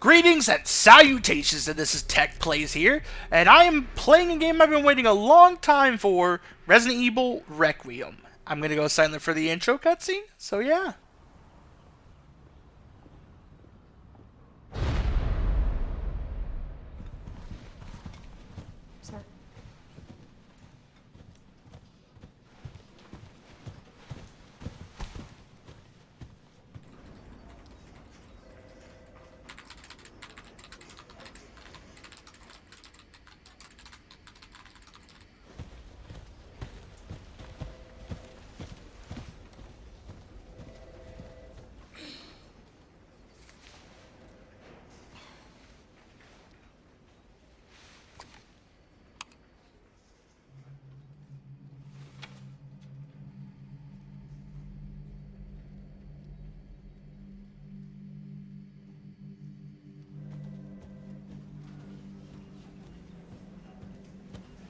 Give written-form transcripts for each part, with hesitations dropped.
Greetings and salutations, and this is Tech Plays here, and I am playing a game I've been waiting a long time for, Resident Evil Requiem. I'm gonna go silent for the intro cutscene, so yeah. Sir.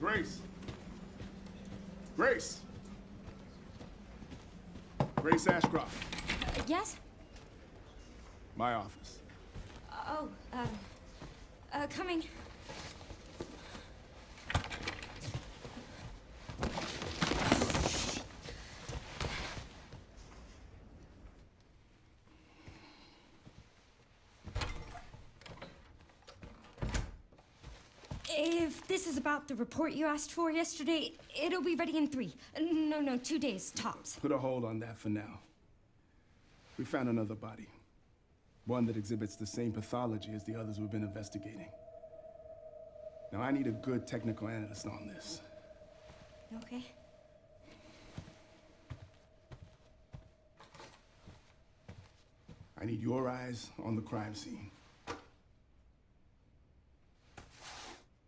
Grace. Grace. Grace Ashcroft. Yes? My office. Oh, coming. If this is about the report you asked for yesterday, it'll be ready in 3. No, 2 days, tops. Put a hold on that for now. We found another body. One that exhibits the same pathology as the others we've been investigating. Now, I need a good technical analyst on this. Okay. I need your eyes on the crime scene.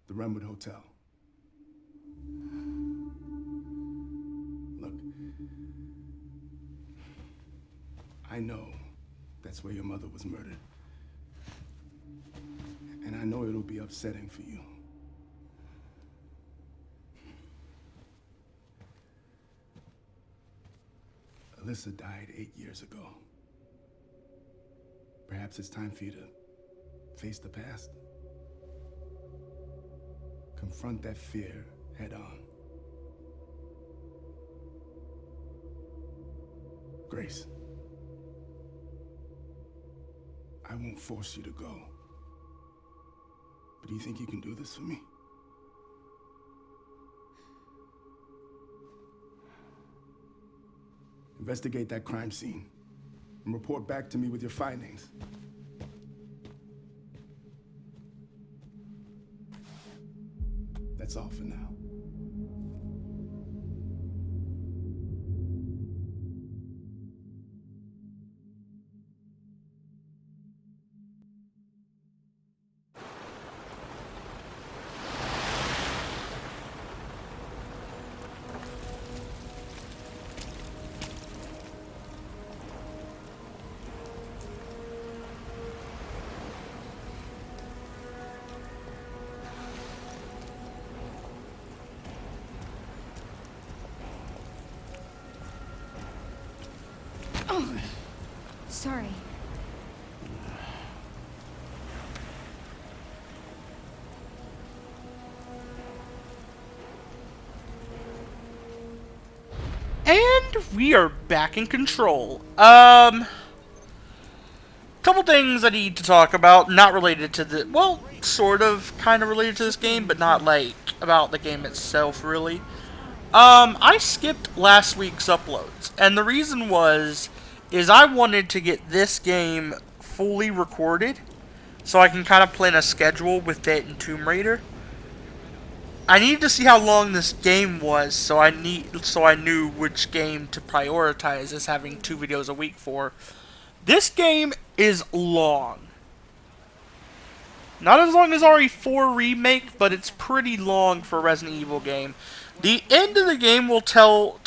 The Renwood Hotel. Look, I know that's where your mother was murdered. And I know it'll be upsetting for you. Alyssa died 8 years ago. Perhaps it's time for you to face the past. Confront that fear head on. Grace, I won't force you to go. But do you think you can do this for me? Investigate that crime scene and report back to me with your findings. That's all for now. Sorry. And we are back in control. Couple things I need to talk about, not related to the, well, sort of, kind of related to this game, but not, like, about the game itself, really. I skipped last week's uploads, and the reason is I wanted to get this game fully recorded, so I can kind of plan a schedule with it and Tomb Raider. I needed to see how long this game was, so I knew which game to prioritize as having 2 videos a week for. This game is long. Not as long as RE4 Remake, but it's pretty long for a Resident Evil game. The end of the game will tell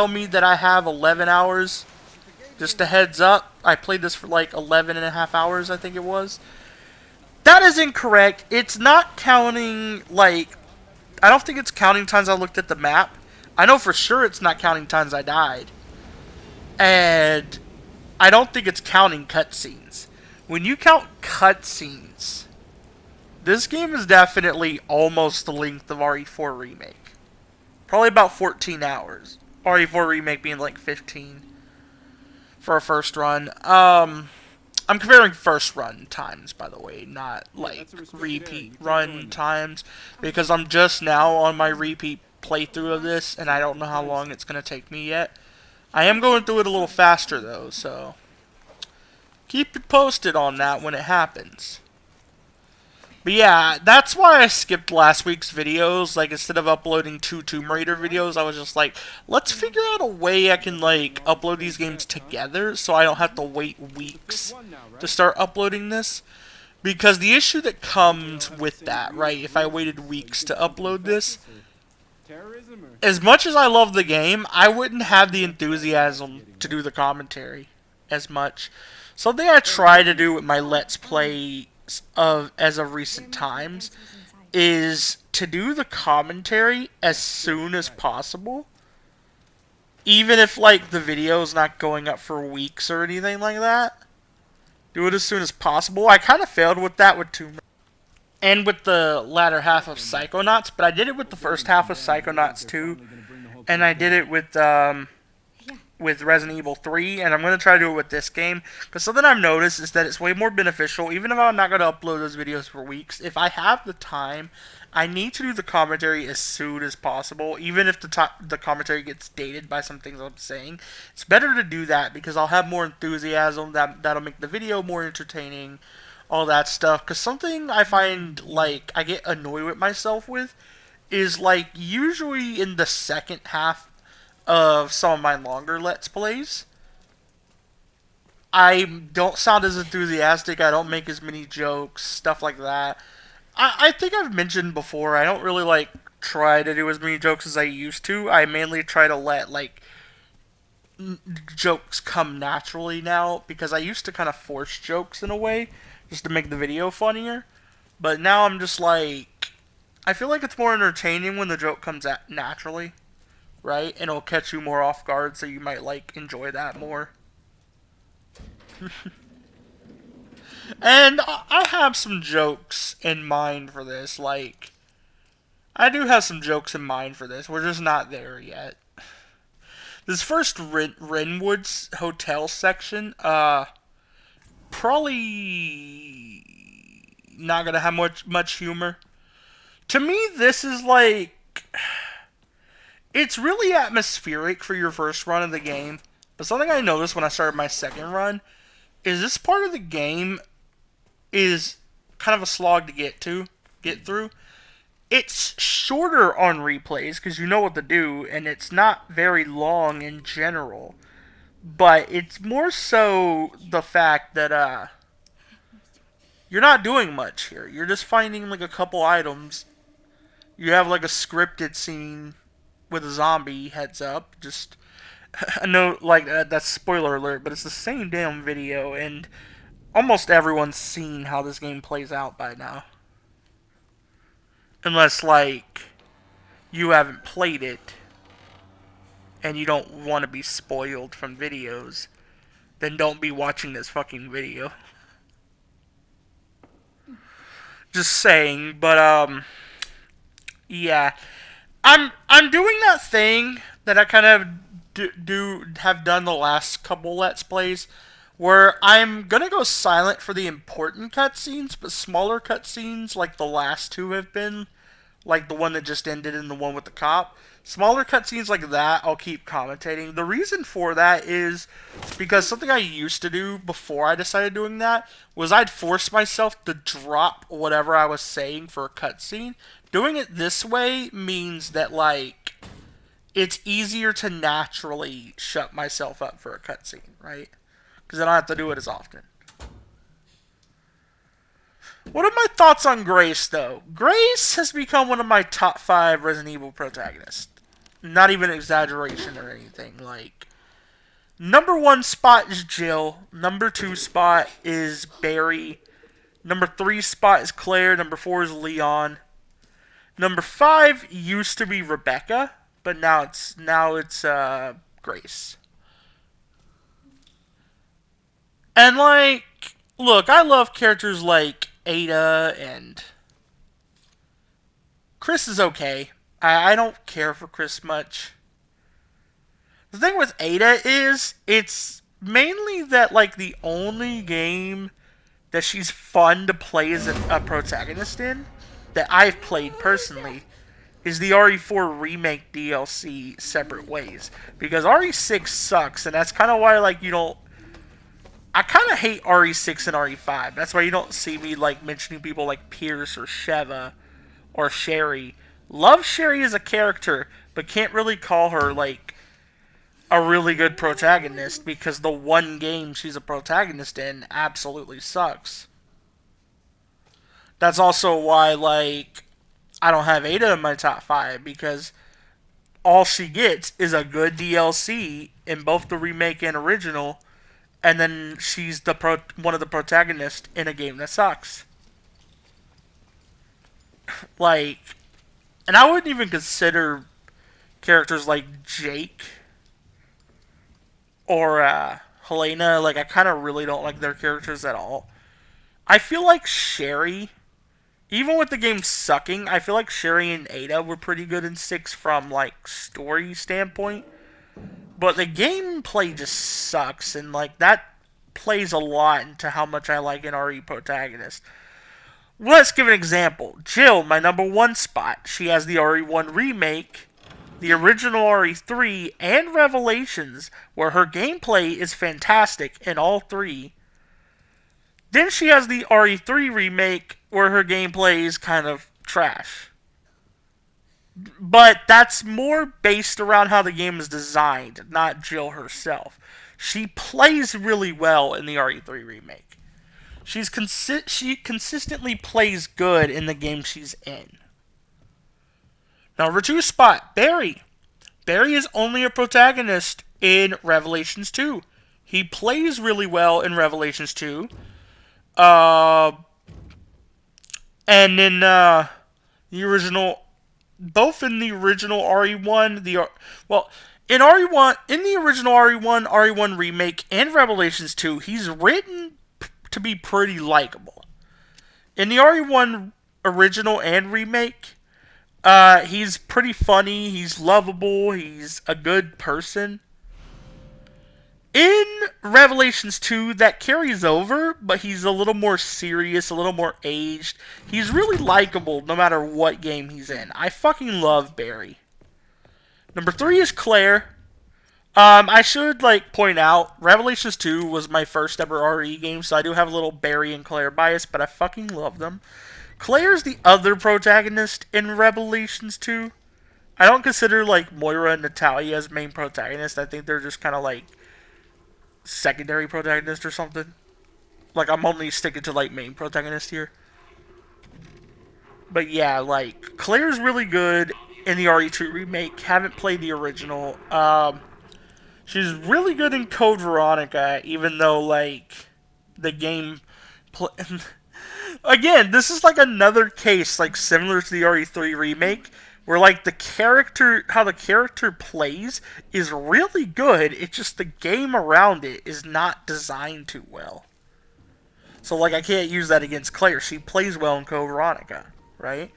me that I have 11 hours. Just a heads up. I played this for like 11 and a half hours, I think it was. That is incorrect. It's not counting, like, I don't think it's counting times I looked at the map. I know for sure it's not counting times I died. And I don't think it's counting cutscenes. when you count cutscenes, this game is definitely almost the length of RE4 Remake. Probably about 14 hours. RE4 Remake being like 15 for a first run. I'm comparing first run times, by the way, not like repeat run times, because I'm just now on my repeat playthrough of this, and I don't know how long it's going to take me yet. I am going through it a little faster, though, so keep you posted on that when it happens. But yeah, that's why I skipped last week's videos. Like, instead of uploading 2 Tomb Raider videos, I was just like, let's figure out a way I can, like, upload these games together so I don't have to wait weeks to start uploading this. Because the issue that comes with that, right, if I waited weeks to upload this, as much as I love the game, I wouldn't have the enthusiasm to do the commentary as much. Something I try to do with my Let's Play as of recent times is to do the commentary as soon as possible, even if like the video is not going up for weeks or anything like that. Do it as soon as possible. I kind of failed with that with Tomb Raider and with the latter half of Psychonauts, but I did it with the first half of Psychonauts too, and I did it with Resident Evil 3, and I'm going to try to do it with this game, because something I've noticed is that it's way more beneficial, even if I'm not going to upload those videos for weeks. If I have the time, I need to do the commentary as soon as possible, even if the commentary gets dated by some things I'm saying. It's better to do that, because I'll have more enthusiasm, that'll make the video more entertaining, all that stuff, because something I find, like, I get annoyed with myself with, is, like, usually in the second half of some of my longer Let's Plays, I don't sound as enthusiastic, I don't make as many jokes, stuff like that. I think I've mentioned before, I don't really, like, try to do as many jokes as I used to. I mainly try to let, like, jokes come naturally now, because I used to kind of force jokes in a way, just to make the video funnier. But now I'm just like, I feel like it's more entertaining when the joke comes out naturally, right? And it'll catch you more off guard, so you might, like, enjoy that more. And I have some jokes in mind for this. Like, I do have some jokes in mind for this. We're just not there yet. This first Renwood's hotel section, probably not gonna have much humor. To me, this is like, it's really atmospheric for your first run of the game. But something I noticed when I started my second run is this part of the game is kind of a slog to get through. It's shorter on replays because you know what to do, and it's not very long in general. But it's more so the fact that you're not doing much here. You're just finding like a couple items. You have like a scripted scene with a zombie, heads up. Just I know, like, that's spoiler alert, but it's the same damn video, and almost everyone's seen how this game plays out by now. Unless, like, you haven't played it and you don't want to be spoiled from videos, then don't be watching this fucking video. Just saying, but yeah. I'm doing that thing that I kind of have done the last couple Let's Plays, where I'm gonna go silent for the important cutscenes, but smaller cutscenes like the last two have been, like the one that just ended and the one with the cop. Smaller cutscenes like that, I'll keep commentating. The reason for that is because something I used to do before I decided doing that was I'd force myself to drop whatever I was saying for a cutscene. Doing it this way means that, like, it's easier to naturally shut myself up for a cutscene, right? Because I don't have to do it as often. What are my thoughts on Grace, though? Grace has become one of my top 5 Resident Evil protagonists. Not even exaggeration or anything. Like, number 1 spot is Jill. Number 2 spot is Barry. Number 3 spot is Claire. Number 4 is Leon. Number 5 used to be Rebecca, but now it's Grace. And, like, look, I love characters like Ada, and Chris is okay. I don't care for Chris much. The thing with Ada is it's mainly that like the only game that she's fun to play as a protagonist in that I've played personally is the RE4 remake DLC Separate Ways, because RE6 sucks, and that's kind of why like you don't. I kind of hate RE6 and RE5. That's why you don't see me like mentioning people like Pierce or Sheva or Sherry. Love Sherry as a character, but can't really call her like a really good protagonist because the one game she's a protagonist in absolutely sucks. That's also why like I don't have Ada in my top 5, because all she gets is a good DLC in both the remake and original, and then she's one of the protagonists in a game that sucks. Like, and I wouldn't even consider characters like Jake or Helena. Like, I kind of really don't like their characters at all. I feel like Sherry, even with the game sucking, I feel like Sherry and Ada were pretty good in 6 from like story standpoint. But the gameplay just sucks, and like that plays a lot into how much I like an RE protagonist. Let's give an example. Jill, my number 1 spot. She has the RE1 remake, the original RE3, and Revelations, where her gameplay is fantastic in all 3. Then she has the RE3 remake, where her gameplay is kind of trash. But that's more based around how the game is designed, not Jill herself. She plays really well in the RE3 remake. She consistently plays good in the game she's in. Number 2 spot, Barry. Barry is only a protagonist in Revelations 2. He plays really well in Revelations 2. Uh, and in the original, both in the original RE1, well, in RE1, in the original RE1 remake, and Revelations 2, he's written to be pretty likable. In the RE1 original and remake, he's pretty funny, he's lovable, he's a good person. In Revelations 2, that carries over, but he's a little more serious, a little more aged. He's really likable no matter what game he's in. I fucking love Barry. Number 3 is Claire. I should like point out, Revelations 2 was my first ever RE game, so I do have a little Barry and Claire bias, but I fucking love them. Claire's the other protagonist in Revelations 2. I don't consider like Moira and Natalia as main protagonists. I think they're just kind of like secondary protagonist or something. Like, I'm only sticking to like main protagonist here. But yeah, like Claire's really good in the RE2 remake. Haven't played the original. She's really good in Code Veronica, even though like the game. Again, this is like another case like similar to the RE3 remake, where like how the character plays is really good. It's just the game around it is not designed too well. So like I can't use that against Claire. She plays well in Code Veronica, right?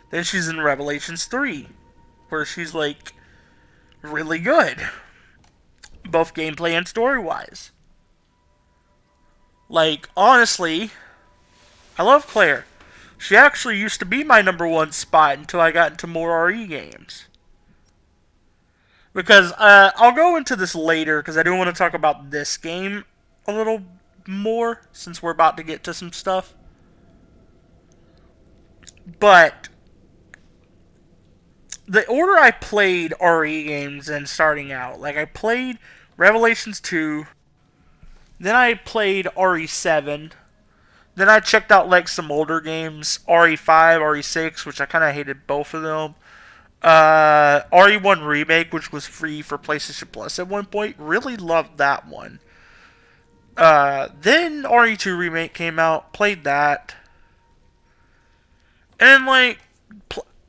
Then she's in Revelations 3, where she's like really good, both gameplay and story wise. Like honestly, I love Claire. She actually used to be my number 1 spot until I got into more RE games. Because I'll go into this later, because I do want to talk about this game a little more, since we're about to get to some stuff. But the order I played RE games in starting out, like I played Revelations 2, then I played RE7, then I checked out like some older games, RE5, RE6, which I kind of hated both of them. RE1 Remake, which was free for PlayStation Plus at one point, really loved that one. Then RE2 Remake came out, played that. And like,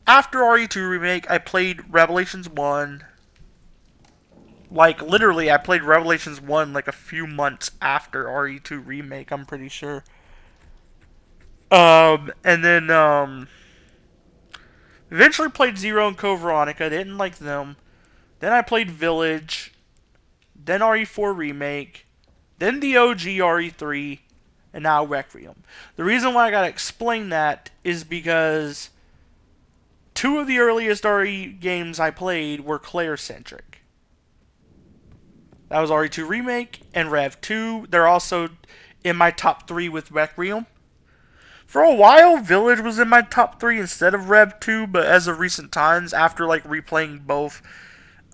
after RE2 Remake, I played Revelations 1. Like, literally, I played Revelations 1 like a few months after RE2 Remake, I'm pretty sure. And then, eventually played Zero and Code Veronica, didn't like them. Then I played Village, then RE4 Remake, then the OG RE3, and now Requiem. The reason why I gotta explain that is because two of the earliest RE games I played were Claire-centric. That was RE2 Remake and Rev 2. They're also in my top 3 with Requiem. For a while, Village was in my top 3 instead of Rev 2, but as of recent times, after like replaying both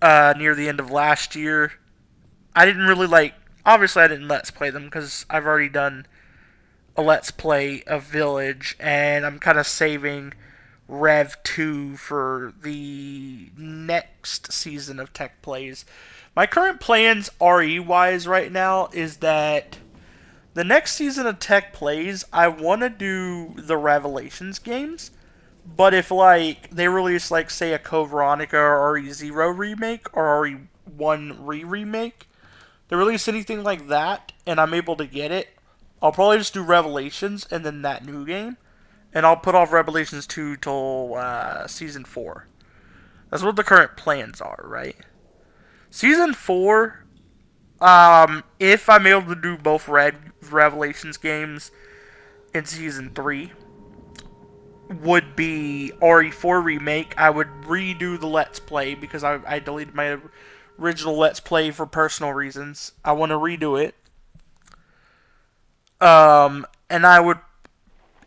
near the end of last year, I didn't really like. Obviously, I didn't Let's Play them because I've already done a Let's Play of Village, and I'm kind of saving Rev 2 for the next season of Tech Plays. My current plans, RE wise, right now, is that the next season of Tech Plays, I want to do the Revelations games. But if, like, they release, like, say, a Code Veronica or RE0 remake or RE1 remake, they release anything like that, and I'm able to get it, I'll probably just do Revelations and then that new game. And I'll put off Revelations 2 till Season 4. That's what the current plans are, right? Season 4, if I'm able to do both Revelations games in Season 3, would be RE4 Remake. I would redo the Let's Play because I deleted my original Let's Play for personal reasons. I want to redo it. And I would,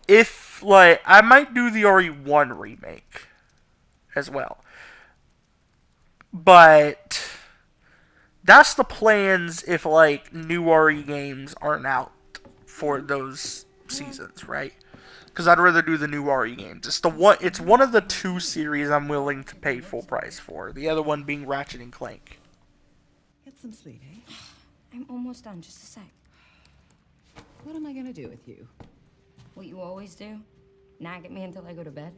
if, like, I might do the RE1 Remake as well. But that's the plans if, like, new RE games aren't out for those seasons, right? Because I'd rather do the new RE games. It's one of the two series I'm willing to pay full price for. The other one being Ratchet and Clank. Get some sleep, eh? I'm almost done. Just a sec. What am I gonna do with you? What you always do? Nag at me until I go to bed?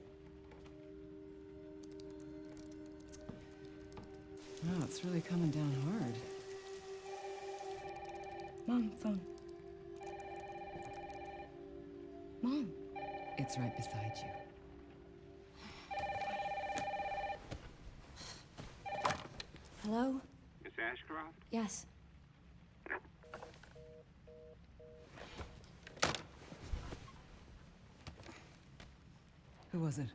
Wow, it's really coming down hard. Mom, phone. Mom. It's right beside you. Hello? Miss Ashcroft? Yes. Who was it?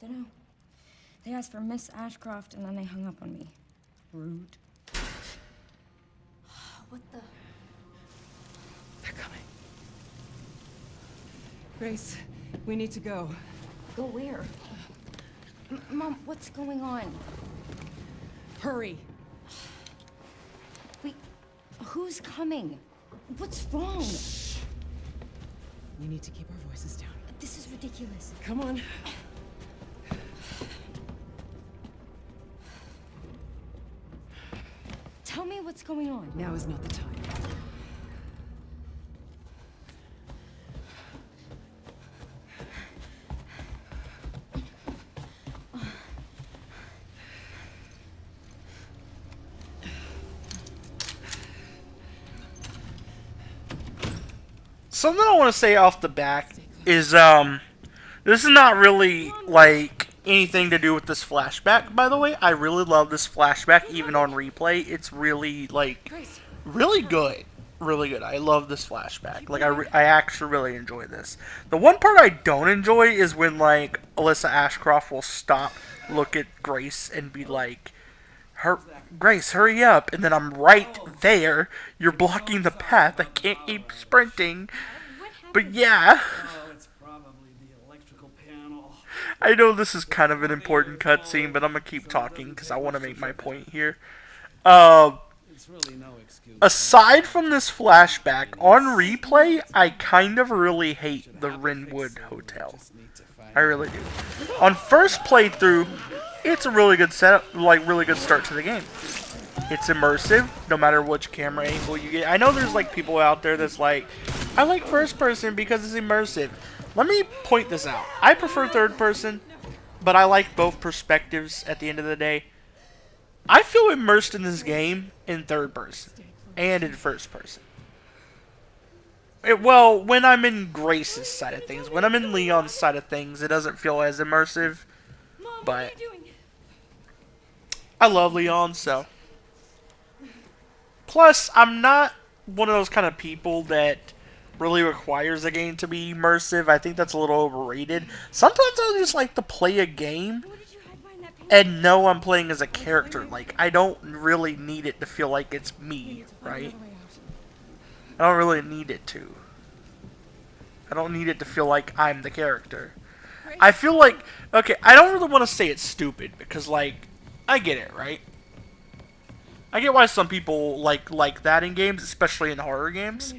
Dunno. They asked for Miss Ashcroft and then they hung up on me. Rude. What the? They're coming. Grace, we need to go. Go where? Mom, what's going on? Hurry. Wait, who's coming? What's wrong? We need to keep our voices down. This is ridiculous. Come on. Tell me what's going on. Now is not the time. Something I want to say off the back is, this is not really, like, anything to do with this flashback, by the way. I really love this flashback, even on replay. It's really, like, really good. Really good. I love this flashback. Like, I actually really enjoy this. The one part I don't enjoy is when, like, Alyssa Ashcroft will stop, look at Grace, and be like, Grace, hurry up. And then I'm right there. You're blocking the path. I can't keep sprinting. But yeah. Oh, it's probably the electrical panel. I know this is kind of an important cutscene, but I'm going to keep talking because I want to make my point here. It's really no excuse. Aside from this flashback, on replay, I kind of really hate the Rinwood Hotel. I really do. On first playthrough, it's a really good setup, like really good start to the game. It's immersive, no matter which camera angle you get. I know there's like people out there that's like, I like first person because it's immersive. Let me point this out. I prefer third person, but I like both perspectives at the end of the day. I feel immersed in this game in third person and in first person. Well, when I'm in Grace's side of things, when I'm in Leon's side of things, it doesn't feel as immersive. Mom, what are But you doing? I love Leon, so. Plus, I'm not one of those kind of people that really requires a game to be immersive. I think that's a little overrated. Sometimes I just like to play a game What did you hide behind that painting? and know I'm playing as a character. Like, I don't really need it to feel like it's We me, need to find right? another way out. I don't really need it to. I don't need it to feel like I'm the character. I feel like, okay, I don't really want to say it's stupid because, like, I get it, right? I get why some people like that in games, especially in horror games.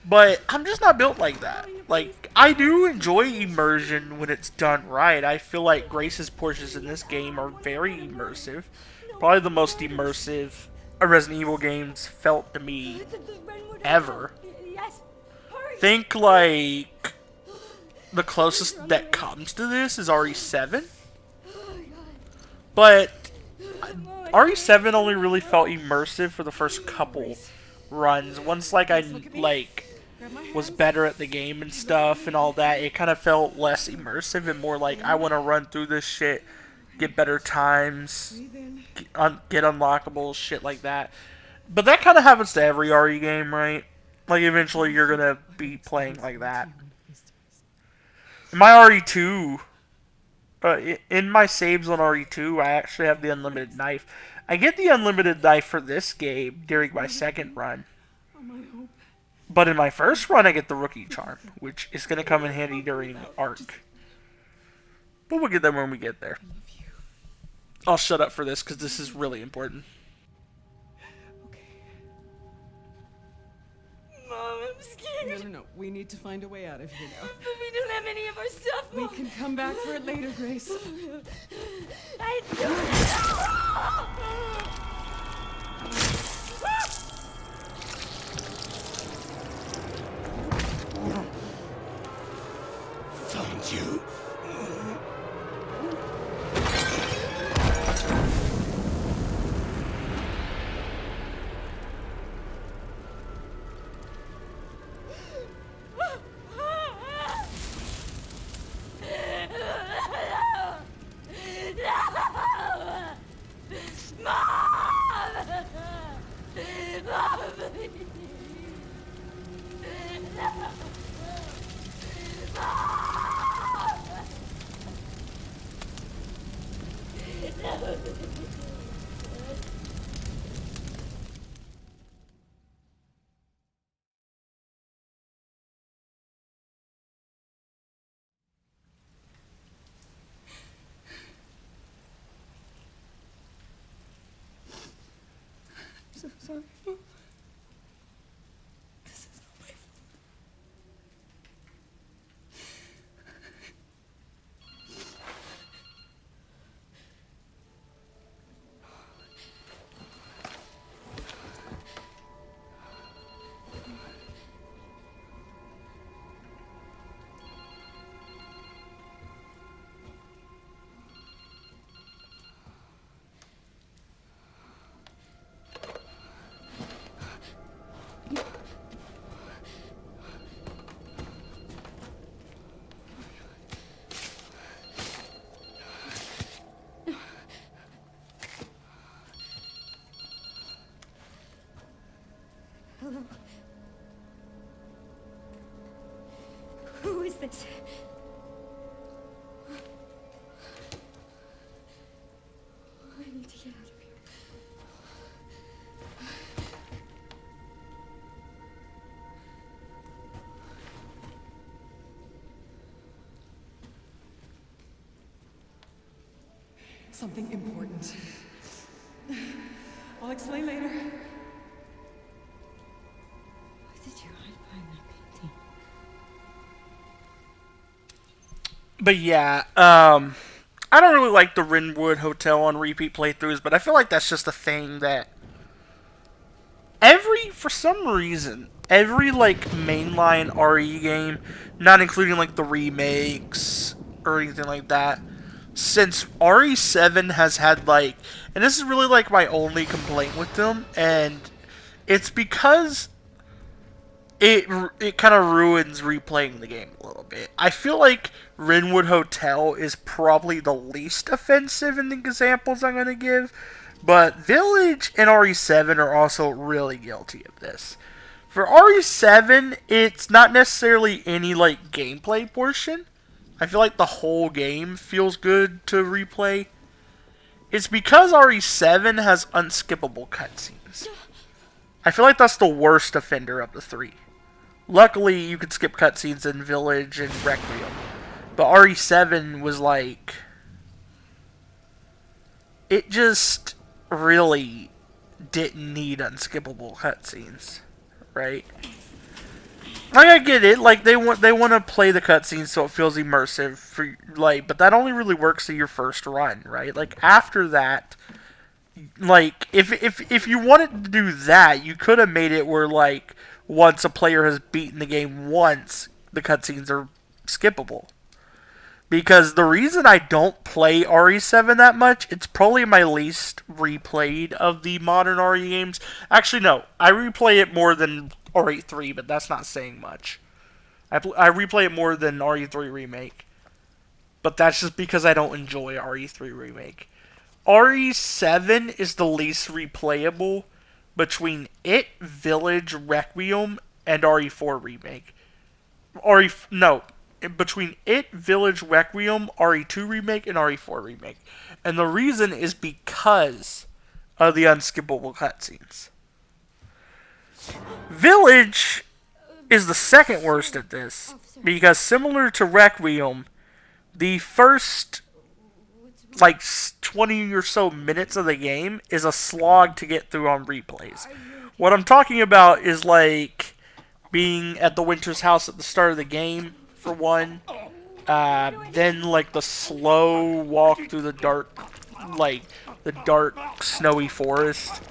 But I'm just not built like that. Like, I do enjoy immersion when it's done right. I feel like Grace's portions in this game are very immersive. Probably the most immersive a Resident Evil games felt to me The Redwood ever. Hotel. Yes. Hurry. Think like the closest that comes to this is RE7, Oh my God. but Mom, RE7 only really felt immersive for the first couple runs. Once like I like Grab my was hands. better at the game and stuff and all that, it kind of felt less immersive and more like I want to run through this shit, get better times, Breathe in. get unlockables, shit like that. But that kind of happens to every RE game, right? Like eventually you're gonna be playing like that. In my RE2, in my saves on RE2, I actually have the unlimited knife. I get the unlimited knife for this game during my second run. Oh, my hope. But in my first run, I get the rookie charm, which is going to come in handy during Arc. But we'll get there when we get there. I'll shut up for this because this is really important. Okay. Mom, I'm scared. No. We need to find a way out of here now. But we don't have any of our stuff, We Mom. can come back for it later, Grace. I don't. Found you. So sorry. This is not my fault. Hello. Who is this? I need to get out of here. Something important. I'll explain later. What did you hide behind that painting? But yeah, I don't really like the Rinwood Hotel on repeat playthroughs, but I feel like that's just a thing that for some reason, every like mainline RE game, not including like the remakes or anything like that, since RE7 has had like, and this is really like my only complaint with them, and it's because it kind of ruins replaying the game a little bit. I feel like Rinwood Hotel is probably the least offensive in the examples I'm going to give, but Village and RE7 are also really guilty of this. For RE7, it's not necessarily any like gameplay portion. I feel like the whole game feels good to replay. It's because RE7 has unskippable cutscenes. I feel like that's the worst offender of the three. Luckily, you could skip cutscenes in Village and Requiem. But RE7 was like... It just really didn't need unskippable cutscenes, right? Like, I get it. Like, they want to play the cutscenes so it feels immersive for like, but that only really works in your first run, right? Like after that, like if you wanted to do that, you could have made it where like once a player has beaten the game once, the cutscenes are skippable. Because the reason I don't play RE7 that much, it's probably my least replayed of the modern RE games. Actually, no. I replay it more than RE3, but that's not saying much. I replay it more than RE3 Remake. But that's just because I don't enjoy RE3 Remake. RE7 is the least replayable between it, Village, Requiem, and RE4 Remake. Between it, Village, Requiem, RE2 Remake, and RE4 Remake. And the reason is because of the unskippable cutscenes. Village is the second worst at this, because similar to Requiem, the first like 20 or so minutes of the game is a slog to get through on replays. What I'm talking about is like being at the Winter's house at the start of the game, for one. Then like the slow walk through the dark snowy forest.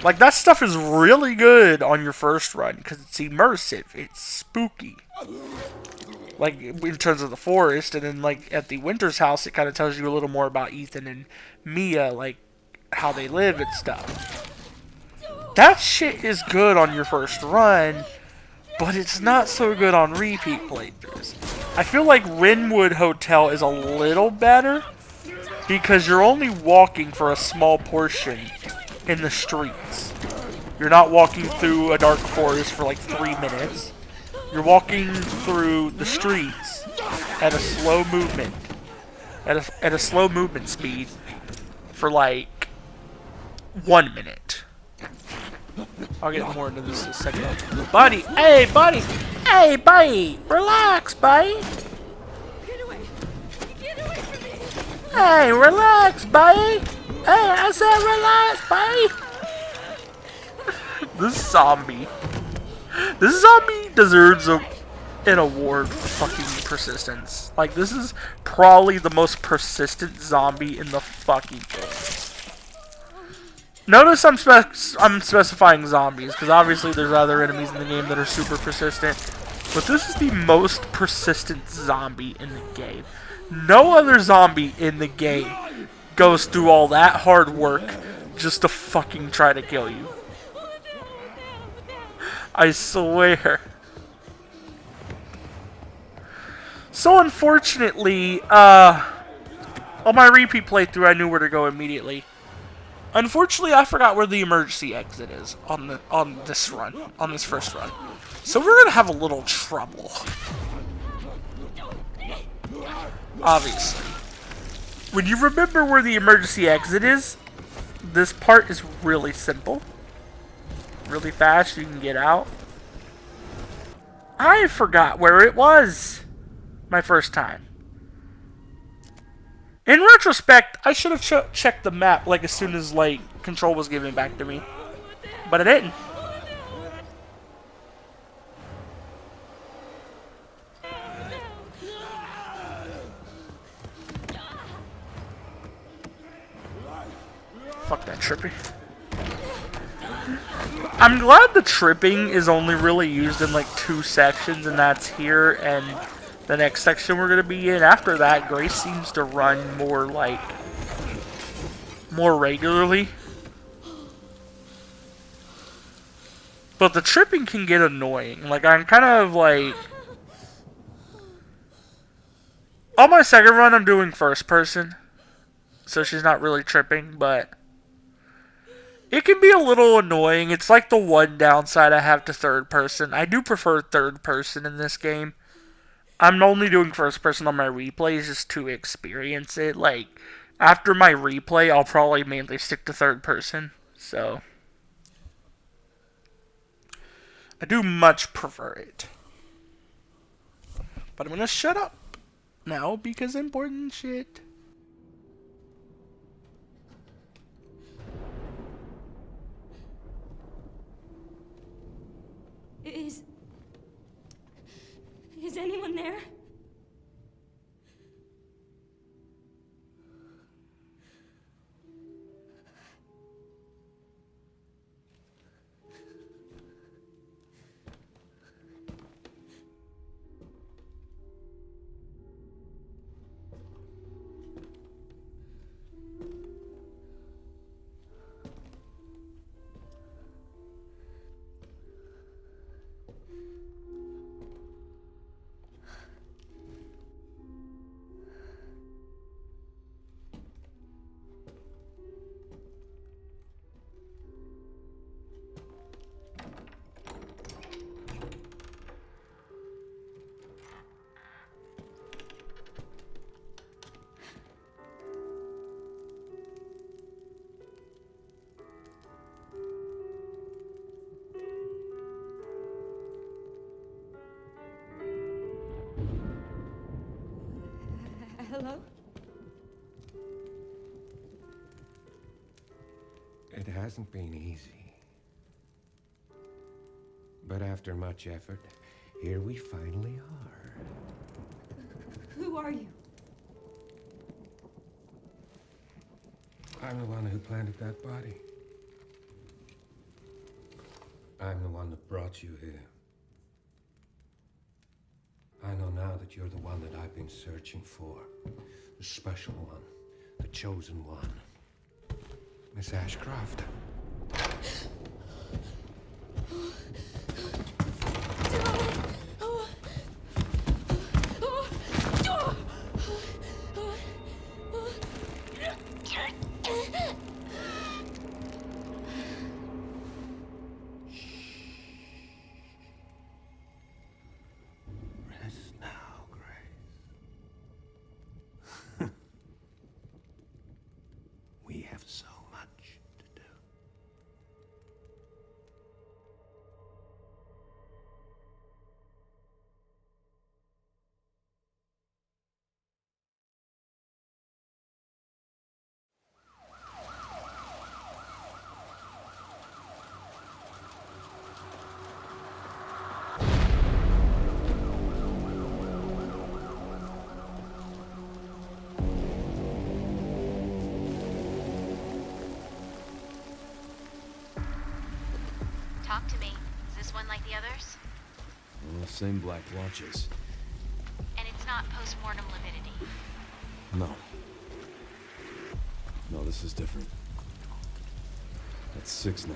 Like that stuff is really good on your first run because it's immersive, it's spooky. Like in terms of the forest, and then like at the Winter's house, it kind of tells you a little more about Ethan and Mia, like how they live and stuff. That shit is good on your first run, but it's not so good on repeat playthroughs. I feel like Rinwood Hotel is a little better because you're only walking for a small portion in the streets. You're not walking through a dark forest for like 3 minutes. You're walking through the streets at a slow movement, at a slow movement speed for like 1 minute. I'll get more into this in a second. Buddy! Hey, buddy! Hey, buddy! Relax, buddy! Get away! Get away from me! Hey, relax, buddy! Hey, I said relax, buddy! This zombie deserves an award for fucking persistence. Like, this is probably the most persistent zombie in the fucking game. Notice I'm specifying zombies, because obviously there's other enemies in the game that are super persistent. But this is the most persistent zombie in the game. No other zombie in the game goes through all that hard work just to fucking try to kill you. I swear. So unfortunately, on my repeat playthrough, I knew where to go immediately. Unfortunately, I forgot where the emergency exit is on this first run. So we're gonna have a little trouble. Obviously. When you remember where the emergency exit is, this part is really simple. Really fast, you can get out. I forgot where it was my first time. In retrospect, I should have checked the map like as soon as like control was given back to me, but I didn't. Fuck that tripping. I'm glad the tripping is only really used in like 2 sections, and that's here and The next section we're gonna be in after that, Grace seems to run more like more regularly. But the tripping can get annoying. Like, I'm kind of like... On my second run, I'm doing first person. So she's not really tripping, but... It can be a little annoying. It's like the one downside I have to third person. I do prefer third person in this game. I'm only doing first person on my replays just to experience it. Like, after my replay, I'll probably mainly stick to third person. So... I do much prefer it. But I'm gonna shut up now because important shit. Is anyone there? Hello? It hasn't been easy. But after much effort, here we finally are. Who are you? I'm the one who planted that body. I'm the one that brought you here. I know now that you're the one that I've been searching for. The special one. The chosen one. Miss Ashcroft. Rest now, Grace. We have so much to do. Talk to me. Is this one like the others? Well, same black blotches. And it's not post-mortem lividity. No. No, this is different. That's 6 now.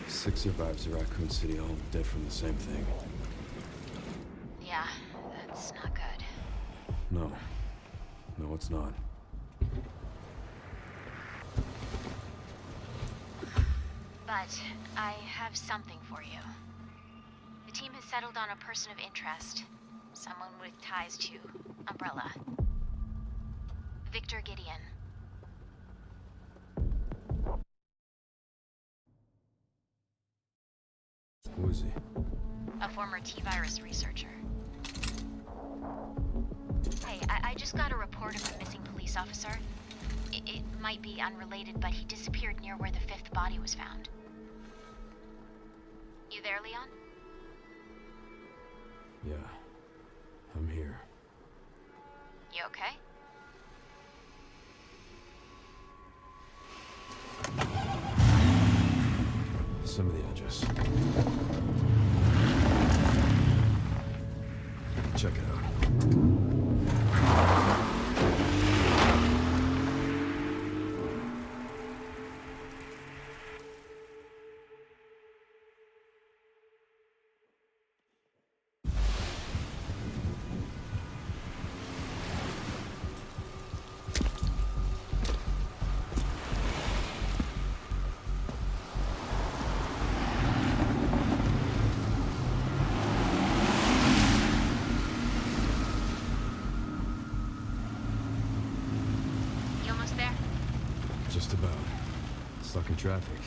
6 survivors of Raccoon City, all dead from the same thing. Yeah, that's not good. No. No, it's not. But I have something for you. The team has settled on a person of interest. Someone with ties to Umbrella. Victor Gideon. Who is he? A former T-virus researcher. Hey, I just got a report of a missing police officer. It might be unrelated, but he disappeared near where the 5th body was found. You there, Leon? Yeah. I'm here. You okay? Some of the edges. check it out. You almost there? Just about. Stuck in traffic.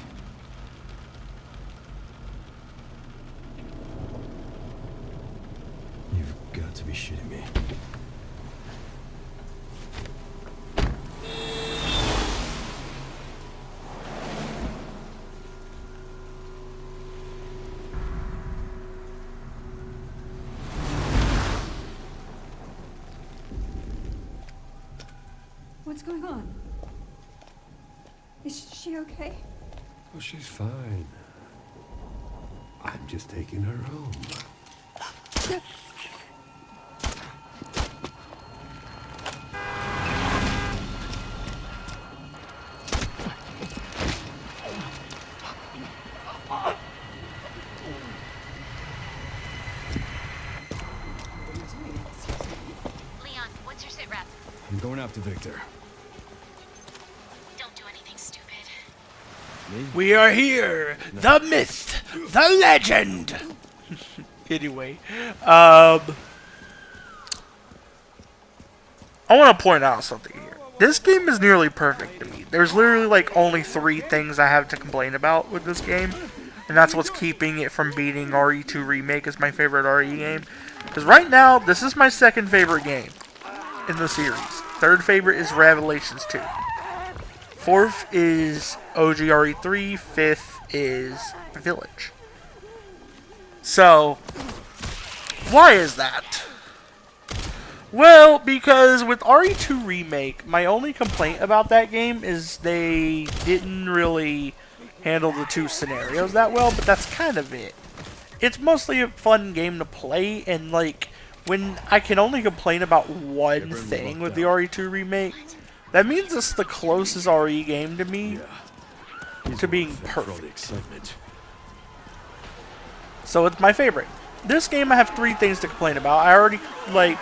You've got to be shitting me. What's going on? Is she okay? Oh, she's fine. I'm just taking her home. Leon, what's your sit rep? I'm going after Victor. Don't do anything stupid. We are here, the myth, the legend. Anyway, I want to point out something here. This game is nearly perfect to me. There's literally like only 3 things I have to complain about with this game, and that's what's keeping it from beating RE2 Remake as my favorite RE game. Because right now, this is my 2nd favorite game in the series. 3rd favorite is Revelations 2. 4th is OG RE3. 5th is Village. So, why is that? Well, because with RE2 Remake, my only complaint about that game is they didn't really handle the 2 scenarios that well, but that's kind of it. It's mostly a fun game to play, and like, when I can only complain about one thing with the RE2 Remake, that means it's the closest RE game to me to being perfect. So it's my favorite. This game I have 3 things to complain about. I already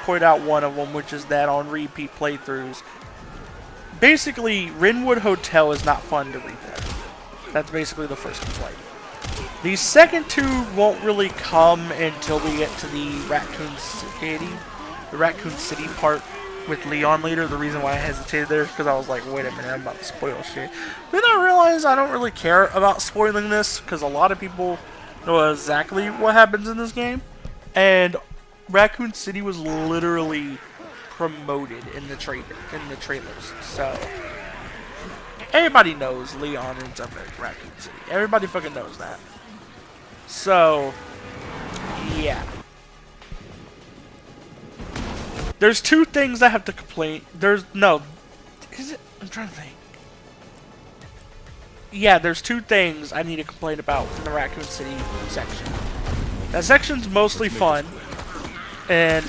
pointed out one of them, which is that on repeat playthroughs, basically Rinwood Hotel is not fun to replay. That's basically the first complaint. The second 2 won't really come until we get to the Raccoon City part with Leon later. The reason why I hesitated there is because I was like, wait a minute, I'm about to spoil shit. Then I realized I don't really care about spoiling this because a lot of people know exactly what happens in this game, and Raccoon City was literally promoted in the trailers. So everybody knows Leon ends up at Raccoon City. Everybody fucking knows that. So yeah. There's 2 things I have to complain. I'm trying to think. Yeah, there's 2 things I need to complain about in the Raccoon City section. That section's mostly fun, and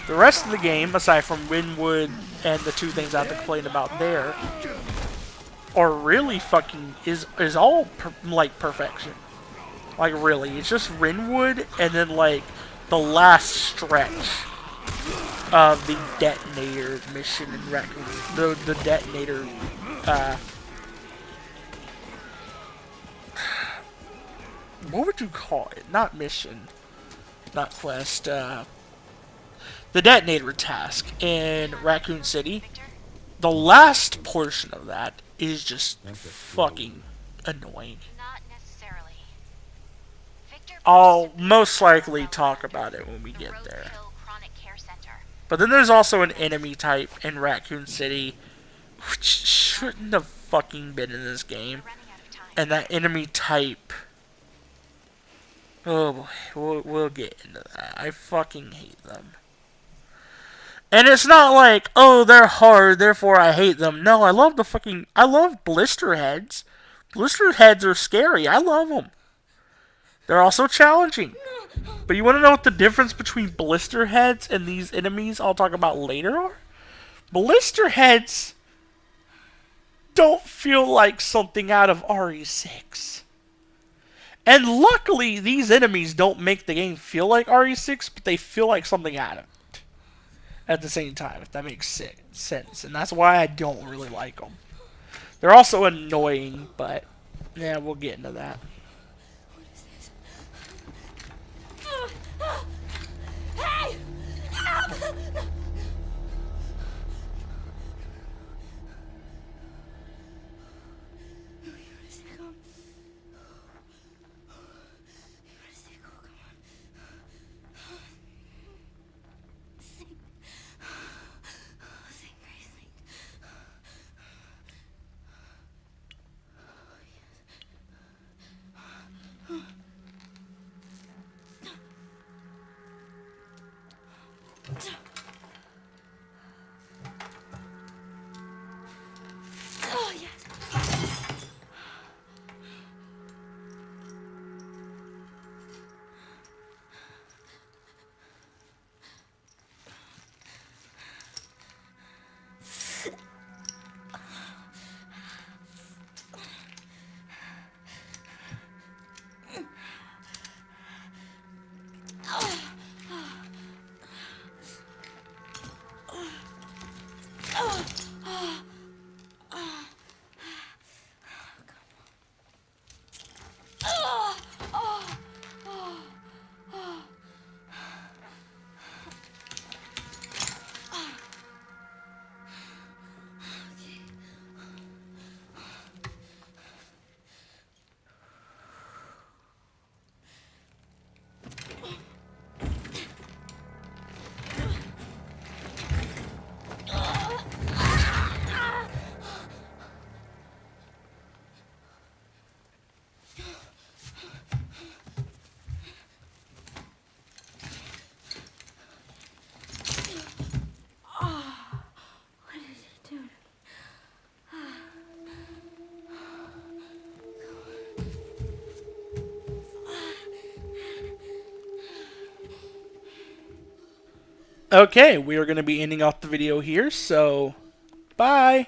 the rest of the game, aside from Rinwood and the 2 things I have to complain about there, are really fucking is all like perfection. Like really, it's just Rinwood and then like the last stretch of the detonator mission in Raccoon, the detonator. What would you call it? Not mission, not quest. The detonator task in Raccoon City. The last portion of that is just fucking annoying. Not necessarily. Victor I'll most likely talk about it when we get there. But then there's also an enemy type in Raccoon City, which shouldn't have fucking been in this game. And that enemy type... Oh boy, we'll get into that. I fucking hate them. And it's not like, oh, they're hard, therefore I hate them. No, I love blister heads. Blister heads are scary. I love them. They're also challenging. But you want to know what the difference between blister heads and these enemies I'll talk about later are? Blister heads don't feel like something out of RE6. And luckily, these enemies don't make the game feel like RE6, but they feel like something out of it at the same time, if that makes sense. And that's why I don't really like them. They're also annoying, but yeah, we'll get into that. Hey! Help! Oh, yes. Okay, we are going to be ending off the video here, so bye.